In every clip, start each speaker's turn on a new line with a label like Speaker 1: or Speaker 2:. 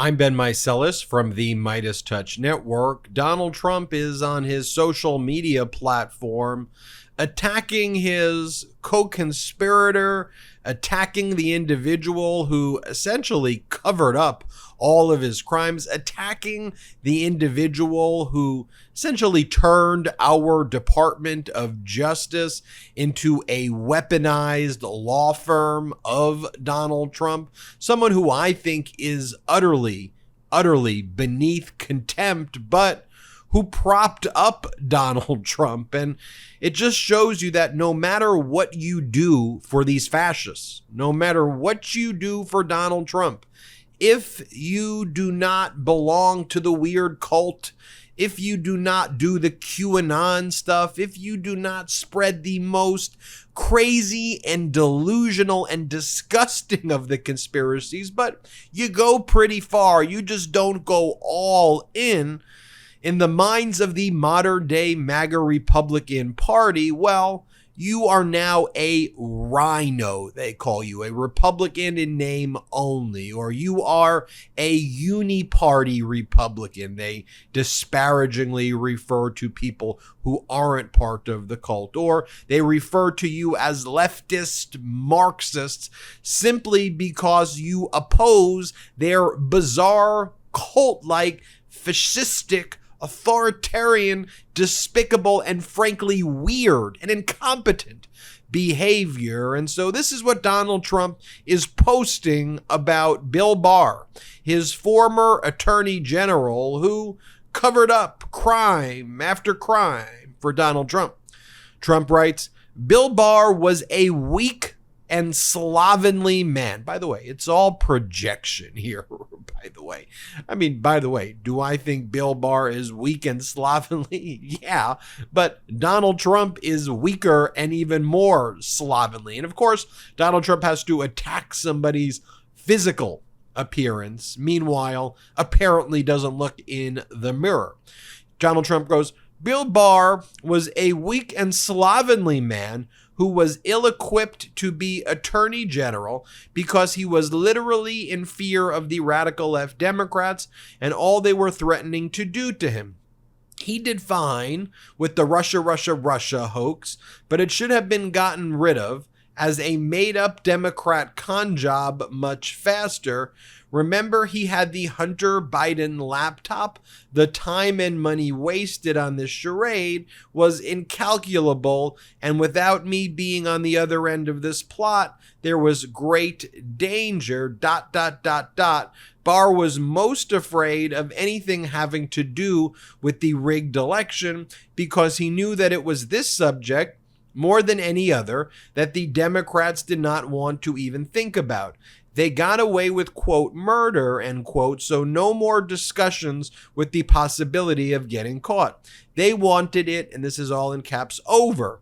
Speaker 1: I'm Ben Meiselas from the MeidasTouch network. Donald Trump is on his social media platform attacking his co-conspirator, attacking the individual who essentially covered up all of his crimes, attacking the individual who essentially turned our Department of Justice into a weaponized law firm of Donald Trump, someone who I think is utterly beneath contempt, but who propped up Donald Trump. And it just shows you that no matter what you do for these fascists, no matter what you do for Donald Trump, if you do not belong to the weird cult, if you do not do the QAnon stuff, if you do not spread the most crazy and delusional and disgusting of the conspiracies, but you go pretty far, you just don't go all in the minds of the modern day MAGA Republican Party, well, you are now a rhino, they call you, a Republican in name only, or you are a uniparty Republican. They disparagingly refer to people who aren't part of the cult, or they refer to you as leftist Marxists simply because you oppose their bizarre cult-like fascistic authoritarian, despicable, and frankly weird and incompetent behavior. And so this is what Donald Trump is posting about Bill Barr, his former attorney general who covered up crime after crime for Donald Trump. Trump writes, Bill Barr was a weak and slovenly man. By the way, it's all projection here, by the way. By the way, do I think Bill Barr is weak and slovenly? Yeah, but Donald Trump is weaker and even more slovenly. And of course, Donald Trump has to attack somebody's physical appearance. Meanwhile, apparently doesn't look in the mirror. Donald Trump goes, Bill Barr was a weak and slovenly man who was ill-equipped to be attorney general because he was literally in fear of the radical left Democrats and all they were threatening to do to him. He did fine with the Russia hoax, but it should have been gotten rid of as a made-up Democrat con job much faster. Remember, he had the Hunter Biden laptop? The time and money wasted on this charade was incalculable, and without me being on the other end of this plot, there was great danger, ... Barr was most afraid of anything having to do with the rigged election because he knew that it was this subject, more than any other, that the Democrats did not want to even think about. They got away with, quote, murder, end quote, so no more discussions with the possibility of getting caught. They wanted it, and this is all in caps, over.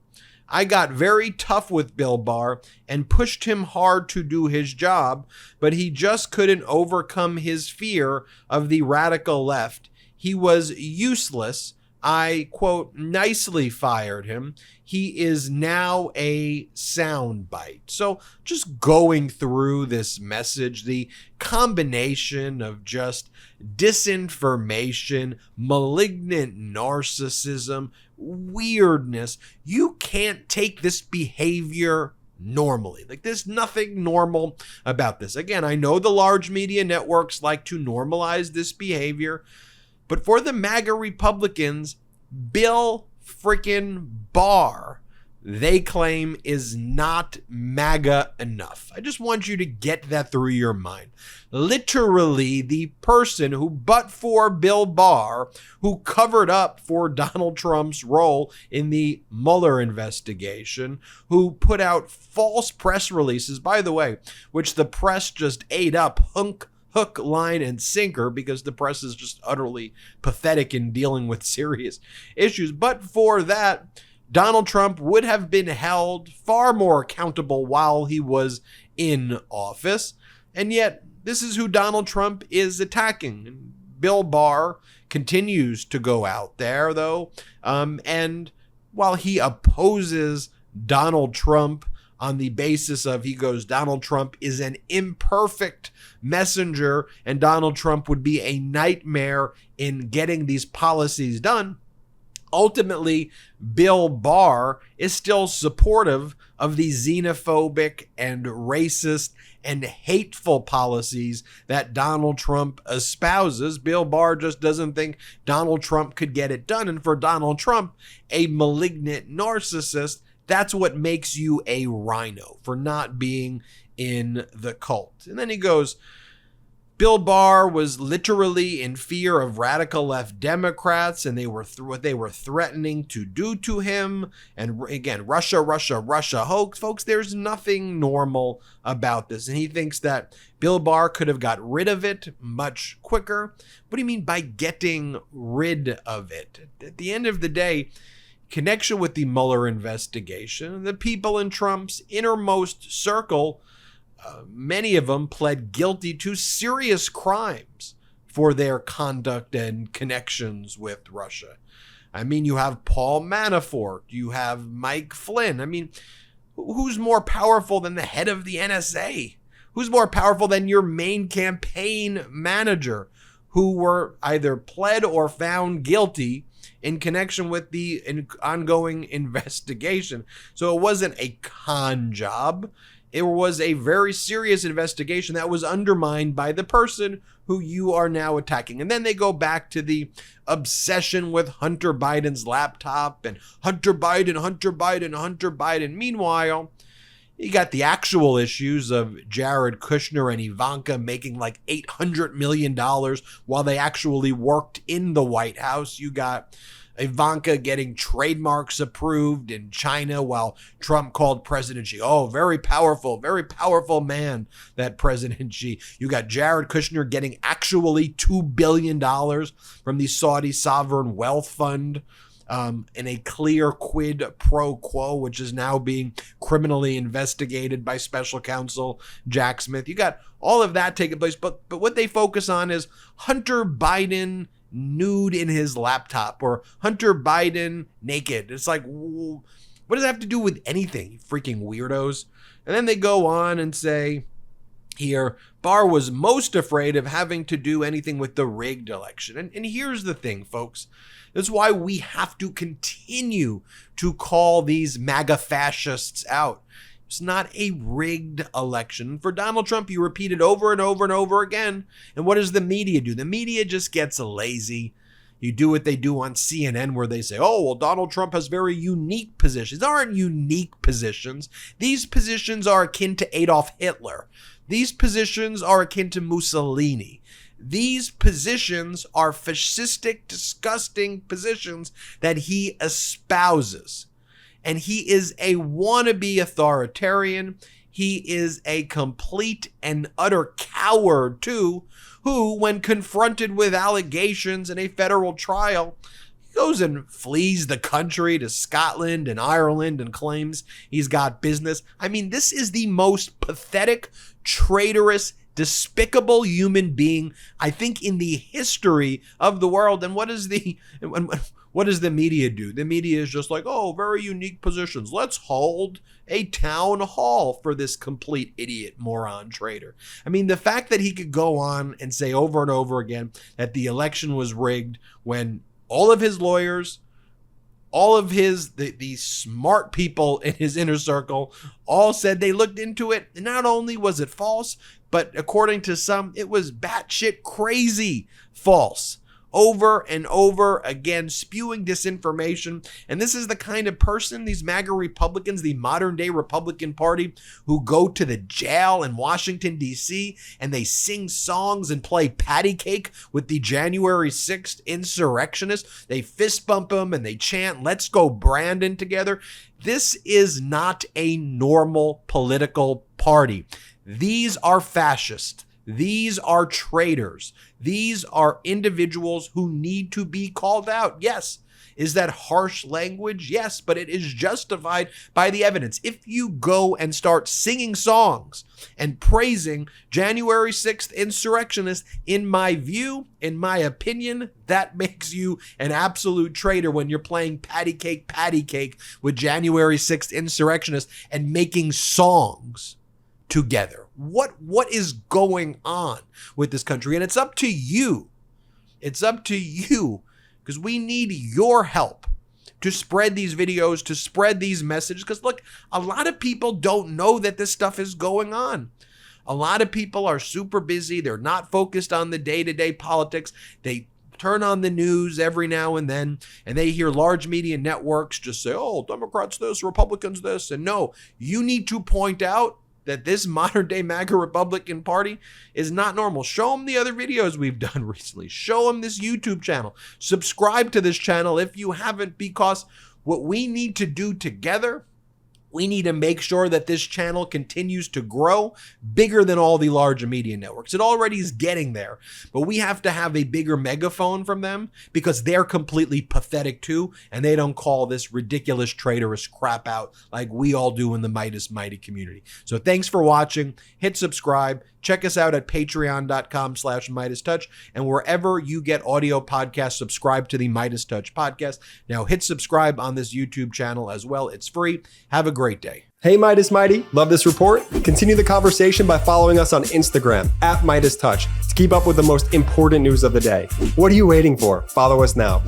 Speaker 1: I got very tough with Bill Barr and pushed him hard to do his job, but he just couldn't overcome his fear of the radical left. He was useless. I, quote, nicely fired him. He is now a soundbite. So just going through this message, the combination of just disinformation, malignant narcissism, weirdness, you can't take this behavior normally. Like, there's nothing normal about this. Again, I know the large media networks like to normalize this behavior, but for the MAGA Republicans, Bill freaking Barr, they claim, is not MAGA enough. I just want you to get that through your mind. Literally, the person who, but for Bill Barr, who covered up for Donald Trump's role in the Mueller investigation, who put out false press releases, by the way, which the press just ate up hook, line, and sinker because the press is just utterly pathetic in dealing with serious issues. But for that, Donald Trump would have been held far more accountable while he was in office. And yet, this is who Donald Trump is attacking. Bill Barr continues to go out there, though, and while he opposes Donald Trump on the basis of, he goes, Donald Trump is an imperfect messenger and Donald Trump would be a nightmare in getting these policies done. Ultimately, Bill Barr is still supportive of the xenophobic and racist and hateful policies that Donald Trump espouses. Bill Barr just doesn't think Donald Trump could get it done. And for Donald Trump, a malignant narcissist, that's what makes you a rhino, for not being in the cult. And then he goes, Bill Barr was literally in fear of radical left Democrats and what they were threatening to do to him. And again, Russia hoax. Folks, there's nothing normal about this. And he thinks that Bill Barr could have got rid of it much quicker. What do you mean by getting rid of it? At the end of the day, connection with the Mueller investigation, the people in Trump's innermost circle, many of them pled guilty to serious crimes for their conduct and connections with Russia. I mean, you have Paul Manafort, you have Mike Flynn. I mean, who's more powerful than the head of the NSA? Who's more powerful than your main campaign manager, who were either pled or found guilty in connection with the ongoing investigation? So it wasn't a con job. It was a very serious investigation that was undermined by the person who you are now attacking. And then they go back to the obsession with Hunter Biden's laptop and Hunter Biden. Meanwhile, you got the actual issues of Jared Kushner and Ivanka making like $800 million while they actually worked in the White House. You got Ivanka getting trademarks approved in China while Trump called President Xi, oh, very powerful man, that President Xi. You got Jared Kushner getting actually $2 billion from the Saudi Sovereign Wealth Fund in a clear quid pro quo, which is now being criminally investigated by special counsel Jack Smith. You got all of that taking place, but what they focus on is Hunter Biden nude in his laptop or Hunter Biden naked. It's like, what does that have to do with anything, you freaking weirdos? And then they go on and say here, Barr was most afraid of having to do anything with the rigged election. And here's the thing, folks. That's why we have to continue to call these MAGA fascists out. It's not a rigged election. For Donald Trump, you repeat it over and over and over again. And what does the media do? The media just gets lazy. You do what they do on CNN where they say, oh, well, Donald Trump has very unique positions. These aren't unique positions. These positions are akin to Adolf Hitler. These positions are akin to Mussolini. These positions are fascistic, disgusting positions that he espouses. And he is a wannabe authoritarian. He is a complete and utter coward, too, who, when confronted with allegations in a federal trial, goes and flees the country to Scotland and Ireland and claims he's got business. I mean, this is the most pathetic, traitorous, despicable human being, I think, in the history of the world. And what does the media do? The media is just like, oh, very unique positions. Let's hold a town hall for this complete idiot, moron, traitor. I mean, the fact that he could go on and say over and over again that the election was rigged when all of his lawyers, all of the smart people in his inner circle all said they looked into it. And not only was it false, but according to some, it was batshit crazy false. Over and over again, spewing disinformation. And this is the kind of person, these MAGA Republicans, the modern day Republican Party, who go to the jail in Washington, D.C., and they sing songs and play patty cake with the January 6th insurrectionists. They fist bump them and they chant, "Let's go Brandon" together. This is not a normal political party. These are fascists. These are traitors. These are individuals who need to be called out. Yes. Is that harsh language? Yes, but it is justified by the evidence. If you go and start singing songs and praising January 6th insurrectionists, in my view, in my opinion, that makes you an absolute traitor when you're playing patty cake with January 6th insurrectionists and making songs together. What is going on with this country? And it's up to you. It's up to you. Because we need your help to spread these videos, to spread these messages. Because look, a lot of people don't know that this stuff is going on. A lot of people are super busy. They're not focused on the day-to-day politics. They turn on the news every now and then, and they hear large media networks just say, oh, Democrats this, Republicans this. And no, you need to point out that this modern day MAGA Republican Party is not normal. Show them the other videos we've done recently. Show them this YouTube channel. Subscribe to this channel if you haven't, because what we need to do together, we need to make sure that this channel continues to grow bigger than all the larger media networks. It already is getting there, but we have to have a bigger megaphone from them because they're completely pathetic too, and they don't call this ridiculous traitorous crap out like we all do in the Meidas Mighty community. So thanks for watching. Hit subscribe. Check us out at patreon.com/MeidasTouch, and wherever you get audio podcasts, subscribe to the MeidasTouch podcast. Now hit subscribe on this YouTube channel as well. It's free. Have a great day.
Speaker 2: Hey Meidas Mighty, love this report? Continue the conversation by following us on Instagram at MeidasTouch to keep up with the most important news of the day. What are you waiting for? Follow us now.